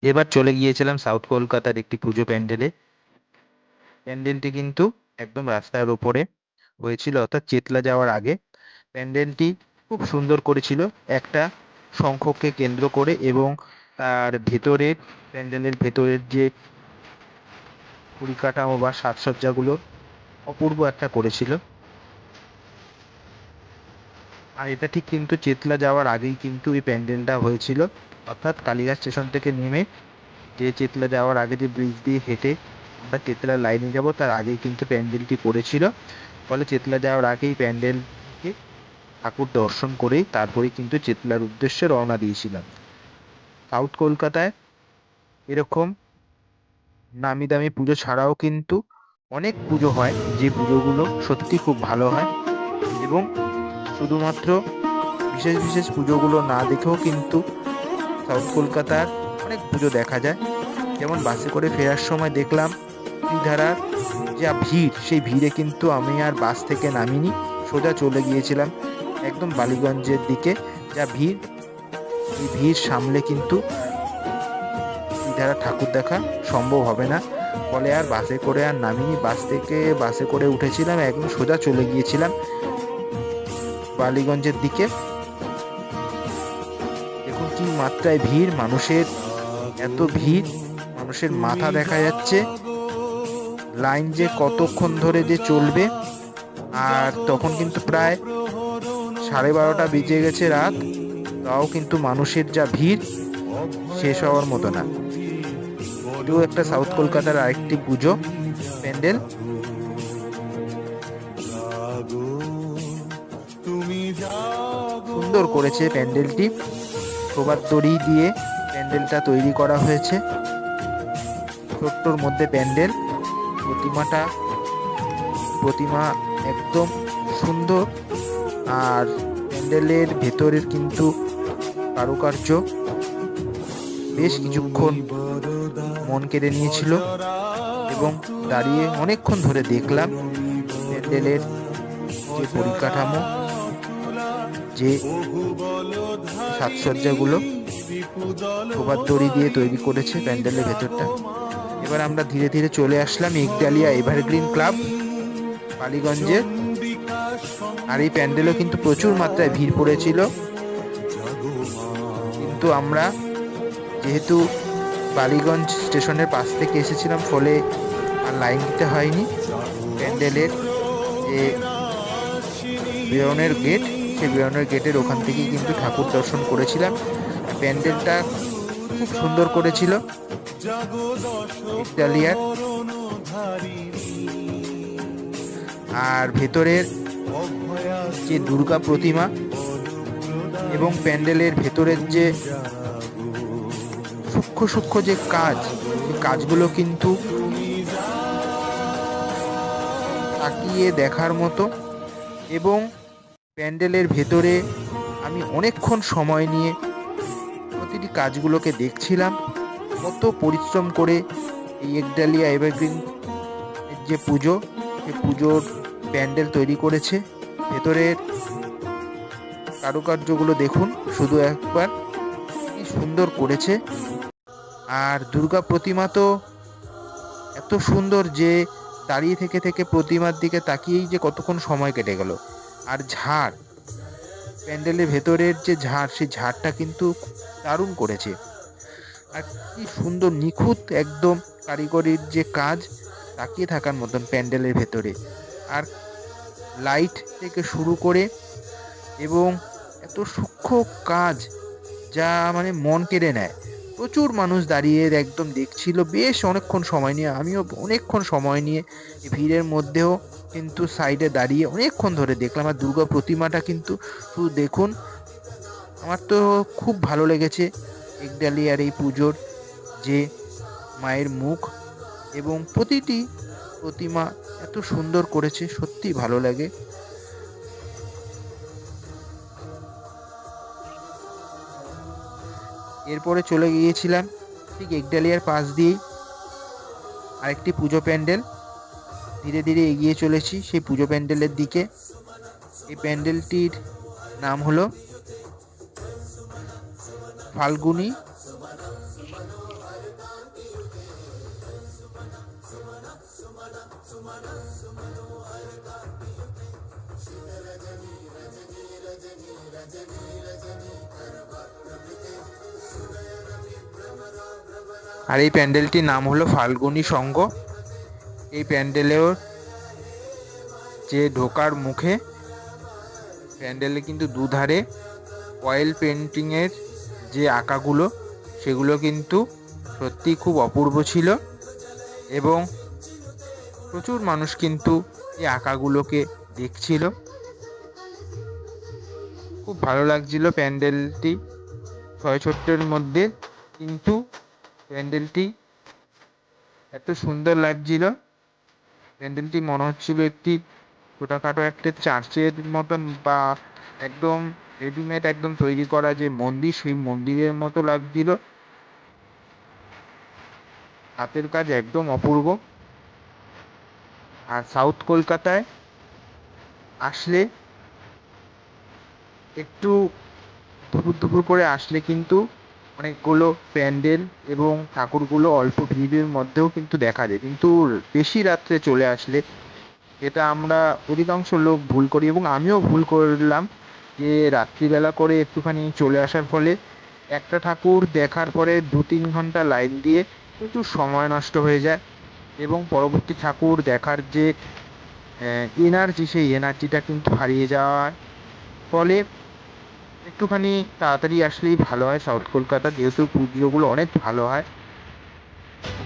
এবার চলে গিয়েছিলাম সাউথ কলকাতার একটি পুজো প্যান্ডেলে। প্যান্ডেলটি কিন্তু একদম রাস্তার ওপরে হয়েছিল, অর্থাৎ চেতলা যাওয়ার আগে। প্যান্ডেলটি খুব সুন্দর করেছিল, একটা শঙ্খকে কেন্দ্র করে, এবং তার ভেতরের প্যান্ডেলের ভেতরের যে পরিকাঠামো বা সাজসজ্জাগুলো অপূর্ব একটা করেছিল। আর এটা ঠিক কিন্তু চেতলা যাওয়ার আগেই কিন্তু এই প্যান্ডেলটা হয়েছিল, অর্থাৎ কালীঘাট স্টেশন থেকে নেমে যে চেতলা যাওয়ার আগে যে ব্রিজ দিয়ে হেঁটে আমরা চেতলা লাইনে যাব, তার আগেই কিন্তু প্যান্ডেলটি করেছিল। ফলে চেতলা যাওয়ার আগেই প্যান্ডেলকে ঠাকুর দর্শন করেই তারপরেই কিন্তু চেতলার উদ্দেশ্যে রওনা দিয়েছিলাম। সাউথ কলকাতায় এরকম নামি দামি পুজো ছাড়াও কিন্তু অনেক পুজো হয়, যে পুজোগুলো সত্যি খুব ভালো হয়। এবং শুধুমাত্র বিশেষ বিশেষ পুজোগুলো না দেখেও কিন্তু সাউথ কলকাতার অনেক পুজো দেখা যায়। যেমন বাসে করে ফেরার সময় দেখলাম ত্রিধারার যা ভিড়, সেই ভিড়ে কিন্তু আমি আর বাস থেকে নামিনি, সোজা চলে গিয়েছিলাম একদম বালিগঞ্জের দিকে। যা ভিড়, এই ভিড় সামলে কিন্তু ত্রিধারা ঠাকুর দেখা সম্ভব হবে না। ফলে আর বাসে করে আর নামিনি, বাসে করে উঠেছিলাম, একদম সোজা চলে গিয়েছিলাম বালিগঞ্জের দিকে। দেখুন কি মাত্রায় ভিড়, মানুষের এত ভিড়, মানুষের মাথা দেখা যাচ্ছে, লাইন যে কতক্ষণ ধরে যে চলবে। আর তখন কিন্তু প্রায় 12:30 বেজে গেছে রাত, তাও কিন্তু মানুষের যা ভিড় শেষ হওয়ার মতো না। এটিও একটা সাউথ কলকাতার আরেকটি পুজো প্যান্ডেল। সুন্দর করেছে প্যান্ডেলটি, প্রভাত দড়ি দিয়ে প্যান্ডেলটা তৈরি করা হয়েছে। ছোট্টর মধ্যে প্যান্ডেল, প্রতিমা একদম সুন্দর। আর প্যান্ডেলের ভেতরের কিন্তু কারুকার্য বেশ কিছুক্ষণ মন কেড়ে নিয়েছিল, এবং দাঁড়িয়ে অনেকক্ষণ ধরে দেখলাম প্যান্ডেলের যে পরিকাঠামো, যে সাজসজ্জাগুলো প্রভাত দড়ি দিয়ে তৈরি করেছে প্যান্ডেলের ভেতরটা। এবার আমরা ধীরে ধীরে চলে আসলাম একডালিয়া এভারগ্রিন ক্লাব বালিগঞ্জে। আর এই প্যান্ডেলও কিন্তু প্রচুর মাত্রায় ভিড় পড়েছিল, কিন্তু আমরা যেহেতু বালিগঞ্জ স্টেশনের পাশ থেকে এসেছিলাম, ফলে আর লাইন দিতে হয়নি। প্যান্ডেলের যে বেরোনের গেট, সেই বেরোনের গেটের ওখান থেকেই কিন্তু ঠাকুর দর্শন করেছিলাম। প্যান্ডেলটা খুব সুন্দর করেছিল একডালিয়ার। আর ভেতরের যে দুর্গা প্রতিমা এবং প্যান্ডেলের ভেতরের যে সূক্ষ্ম সূক্ষ্ম যে কাজ, সেই কাজগুলো কিন্তু তাকিয়ে দেখার মতো। এবং প্যান্ডেলের ভেতরে আমি অনেকক্ষণ সময় নিয়ে প্রতিটি কাজগুলোকে দেখছিলাম, কত পরিশ্রম করে এই একডালিয়া এভারগ্রিন যে পুজো, সেই পুজোর প্যান্ডেল তৈরি করেছে। ভেতরের কারুকার্যগুলো দেখুন শুধু একবার, কি সুন্দর করেছে। আর দুর্গা প্রতিমা তো এত সুন্দর যে দাঁড়িয়ে থেকে থেকে প্রতিমার দিকে তাকিয়েই যে কতক্ষণ সময় কেটে গেল। আর ঝাড়, প্যান্ডেলের ভেতরের যে ঝাড়, সেই ঝাড়টা কিন্তু দারুণ করেছে। আর কি সুন্দর নিখুঁত একদম কারিগরির যে কাজ, তাকিয়ে থাকার মতন প্যান্ডেলের ভেতরে। আর লাইট থেকে শুরু করে এবং এত সূক্ষ্ম কাজ, যা মানে মন কেড়ে নেয়। প্রচুর মানুষ দাঁড়িয়ে একদম দেখছিল বেশ অনেকক্ষণ সময় নিয়ে। আমিও অনেকক্ষণ সময় নিয়ে এই ভিড়ের মধ্যেও কিন্তু সাইডে দাঁড়িয়ে অনেকক্ষণ ধরে দেখলাম। আর দুর্গা প্রতিমাটা কিন্তু শুধু দেখুন, আমার তো খুব ভালো লেগেছে একডালিয়ার এই পুজোর যে মায়ের মুখ এবং প্রতিটি প্রতিমা এত সুন্দর করেছে, সত্যি ভালো লাগে। এরপরে চলে গিয়েছিলাম ঠিক একডালিয়ার পাশ দিয়েই আরেকটি পুজো প্যান্ডেল। ধীরে ধীরে এগিয়ে চলেছি সেই পুজো প্যান্ডেলের দিকে। এই প্যান্ডেলটির নাম হলো ফাল্গুনী আর এই প্যান্ডেলটির নাম হলো ফাল্গুনী সংঘ। এই প্যান্ডেলেও যে ঢোকার মুখে প্যান্ডেলে কিন্তু দুধারে অয়েল পেন্টিংয়ের যে আঁকাগুলো সেগুলো কিন্তু সত্যি খুব অপূর্ব ছিল, এবং প্রচুর মানুষ কিন্তু এই আঁকাগুলোকে দেখছিল। খুব ভালো লাগছিল প্যান্ডেলটি ছয় ছোট্টের মধ্যে, কিন্তু প্যান্ডেলটি এত সুন্দর লাগছিল। প্যান্ডেলটি মনে হচ্ছিল একটি ছোটোখাটো একটা চার্চের মতন, বা একদম রেডিমেড একদম তৈরি করা যে মন্দির, সেই মন্দিরের মতো লাগছিল। হাতের কাজ একদম অপূর্ব। আর সাউথ কলকাতায় আসলে একটু দুপুর দুপুর করে আসলে কিন্তু অনেকগুলো প্যান্ডেল এবং ঠাকুরগুলো অল্প ভিড়ের মধ্যেও কিন্তু দেখা যায়, কিন্তু বেশি রাত্রে চলে আসলে এটা আমরা অধিকাংশ লোক ভুল করি, এবং আমিও ভুল করলাম যে রাত্রিবেলা করে একটুখানি চলে আসার ফলে একটা ঠাকুর দেখার পরে 2-3 ঘন্টা লাইন দিয়ে প্রচুর সময় নষ্ট হয়ে যায়, এবং পরবর্তী ঠাকুর দেখার যে এনার্জি, সেই এনার্জিটা কিন্তু হারিয়ে যাওয়ার ফলে একটুখানি তাড়াতাড়ি আসলেই ভালো হয় সাউথ কলকাতা, যেহেতু পুজোগুলো অনেক ভালো হয়।